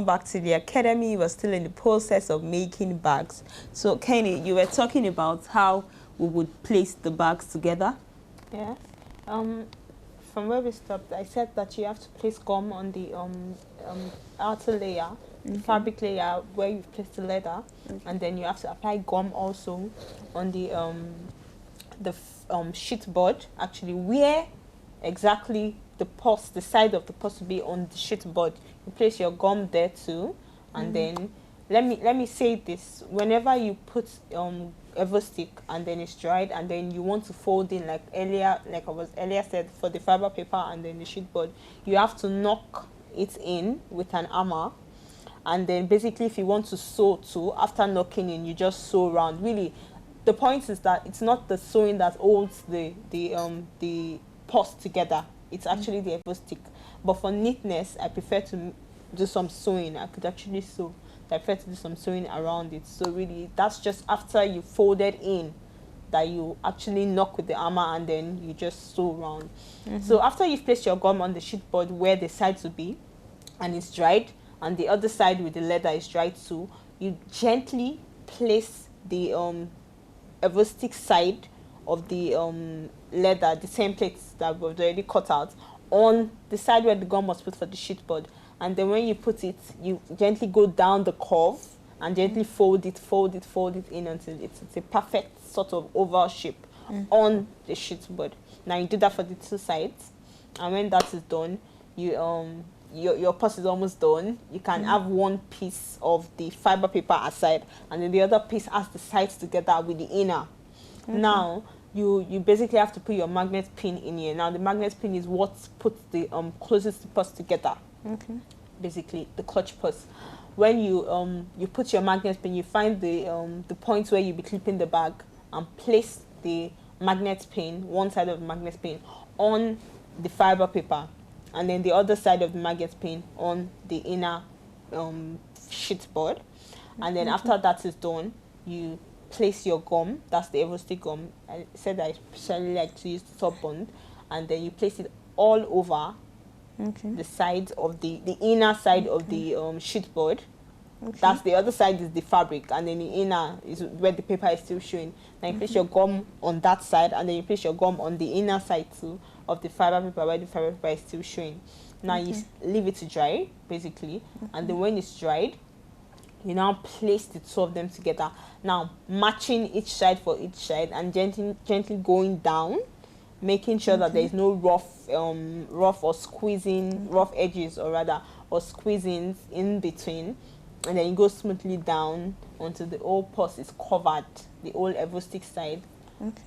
welcome back to the Academy. We're still in the process of making bags. So, Kenny, you were talking about how we would place the bags together. Yeah. From where we stopped, I said that you have to place gum on the outer layer, the fabric layer where you've placed the leather, and then you have to apply gum also on the sheet board. Actually, where exactly the side of the purse will be on the sheet board. You place your gum there too, and then let me say this: whenever you put ever stick and then it's dried and then you want to fold in like I was earlier said for the fiber paper and then the sheet board, you have to knock it in with an hammer, and then basically if you want to sew too, after knocking in you just sew around. Really, the point is that it's not the sewing that holds the purse together. It's actually the ever stick. But for neatness, I prefer to do some sewing. I could actually sew. I prefer to do some sewing around it. So really, that's just after you folded in that you actually knock with the hammer and then you just sew around. So after you've placed your gum on the sheet board where the sides will be and it's dried, and the other side with the leather is dried too, you gently place the ever stick side of the leather, the templates that we've already cut out, on the side where the gum was put for the sheet board. And then when you put it, you gently go down the curve and gently fold it in until it's a perfect sort of oval shape on the sheet board. Now you do that for the two sides, and when that is done, you your purse is almost done. You can have one piece of the fiber paper aside, and then the other piece has the sides together with the inner. Now you basically have to put your magnet pin in here. Now the magnet pin is what puts the closest the purse together. Basically the clutch purse. When you put your magnet pin, you find the point where you'll be clipping the bag and place the magnet pin, one side of the magnet pin, on the fiber paper, and then the other side of the magnet pin on the inner sheet board. And then after that is done, you place your gum. That's the ever stick gum. I said I especially like to use the top bond, and then you place it all over the sides of the inner side of the sheet board. That's the other side is the fabric, and then the inner is where the paper is still showing. Now you place your gum on that side, and then you place your gum on the inner side too of the fiber paper where the fiber paper is still showing. Now you leave it to dry basically, and then when it's dried, you now place the two of them together. Now matching each side for each side and gently going down, making sure that there is no rough or squeezing, rough edges or squeezing in between. And then you go smoothly down until the whole purse is covered, the whole ever stick side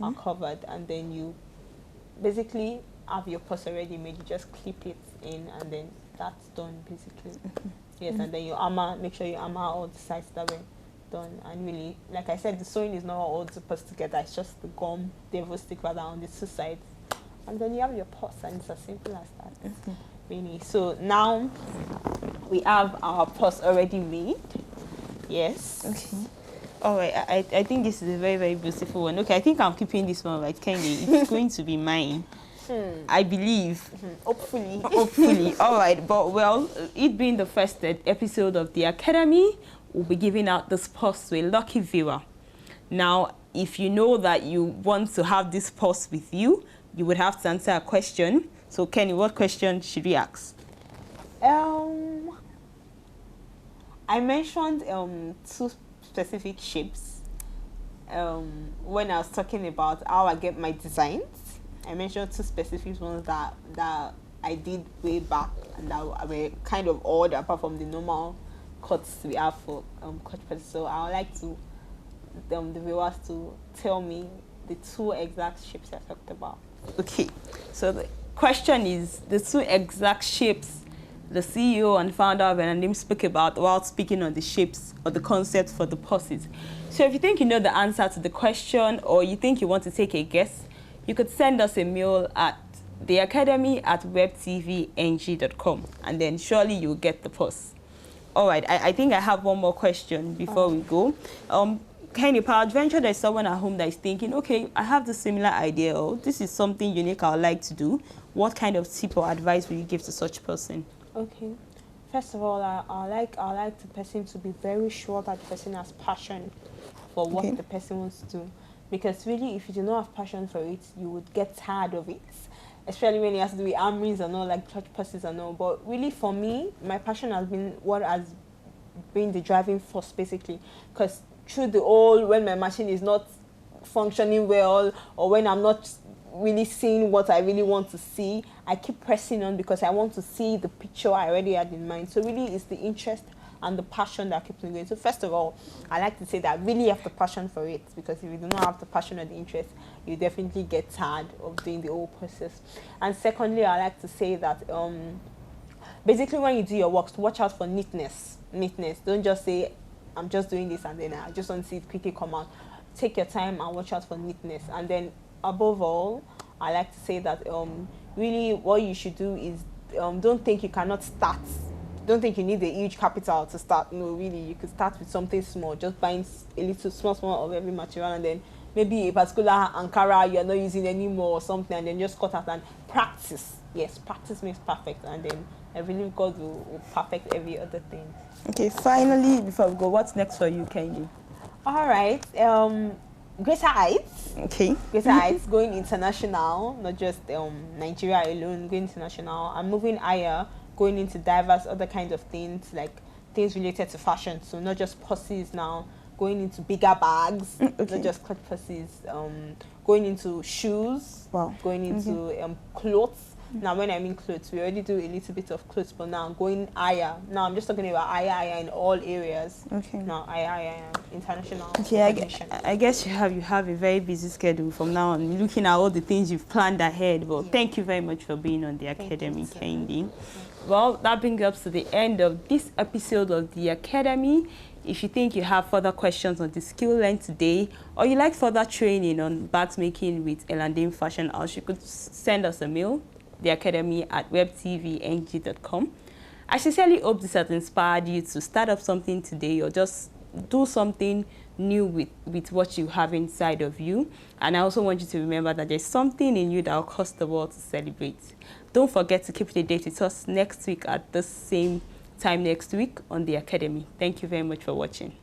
are covered, and then you basically have your purse already made. You just clip it in, and then that's done basically. Yes, and then you hammer, make sure you hammer all the sides that were done. And really, like I said, the sewing is not all the purse together. It's just the gum, the ever stick rather, on the two sides, and then you have your purse, and it's as simple as that. Really. So now we have our purse already made. Yes. Okay. All right. I think this is a very, very beautiful one. Okay, I think I'm keeping this one, right, Kenny? It's going to be mine. I believe. Hopefully. Hopefully. All right. But, well, it being the first episode of the Academy, we'll be giving out this purse to a lucky viewer. Now, if you know that you want to have this purse with you, you would have to answer a question. So, Kenny, what question should we ask? I mentioned two specific shapes when I was talking about how I get my designs. I mentioned two specific ones that I did way back and that were kind of odd apart from the normal cuts we have for cut purses. So I would like to the viewers to tell me the two exact shapes I talked about. Okay, so the question is the two exact shapes the CEO and founder of Benanim spoke about while speaking on the shapes or the concept for the purses. So if you think you know the answer to the question or you think you want to take a guess, you could send us a mail at theacademy@webtvng.com, and then surely you'll get the purse. All right, I think I have one more question before we go. Kenny, peradventure there's someone at home that is thinking, okay, I have this similar idea, or this is something unique I would like to do. What kind of tip or advice will you give to such person? Okay. First of all, I like the person to be very sure that the person has passion for what Okay. the person wants to do. Because really, if you do not have passion for it, you would get tired of it. Especially when it has to do with armies and all, like church purses and all. But really, for me, my passion has been what has been the driving force, basically. Because through the all, when my machine is not functioning well, or when I'm not really seeing what I really want to see, I keep pressing on because I want to see the picture I already had in mind. So really, it's the interest and the passion that keeps me going. So first of all, I like to say that I really have the passion for it, because if you do not have the passion or the interest, you definitely get tired of doing the whole process. And secondly, I like to say that basically when you do your works, watch out for neatness. Don't just say, I'm just doing this and then I just want to see it quickly come out. Take your time and watch out for neatness. And then above all, I like to say that really what you should do is don't think you cannot start. Don't think you need a huge capital to start. No, really, you could start with something small, just buying a little small of every material, and then maybe a particular Ankara you're not using anymore or something, and then just cut out and practice. Yes, practice makes perfect, and then I believe God will perfect every other thing. Okay, finally, before we go, what's next for you, Kenny? All right. Greater heights. Okay. Greater heights, going international, not just Nigeria alone, going international. I'm moving higher, going into diverse other kinds of things, like things related to fashion. So not just purses now, going into bigger bags, Okay. not just clutch purses. Going into shoes, Wow. going into clothes. Now, when I mean clothes, we already do a little bit of clothes, but now going higher. Now, I'm just talking about higher in all areas. Okay. Now, higher international Okay, recognition. I guess you have a very busy schedule from now on, looking at all the things you've planned ahead. But thank you very much for being on the Academy, Kendi. Well, that brings us to the end of this episode of the Academy. If you think you have further questions on the skill learned today, or you like further training on bags making with Elandine Fashion House, you could send us a mail, theacademy@webtvng.com. I sincerely hope this has inspired you to start up something today, or just do something new with what you have inside of you. And I also want you to remember that there's something in you that will cause the world to celebrate. Don't forget to keep the date with us next week at the same time next week on the Academy. Thank you very much for watching.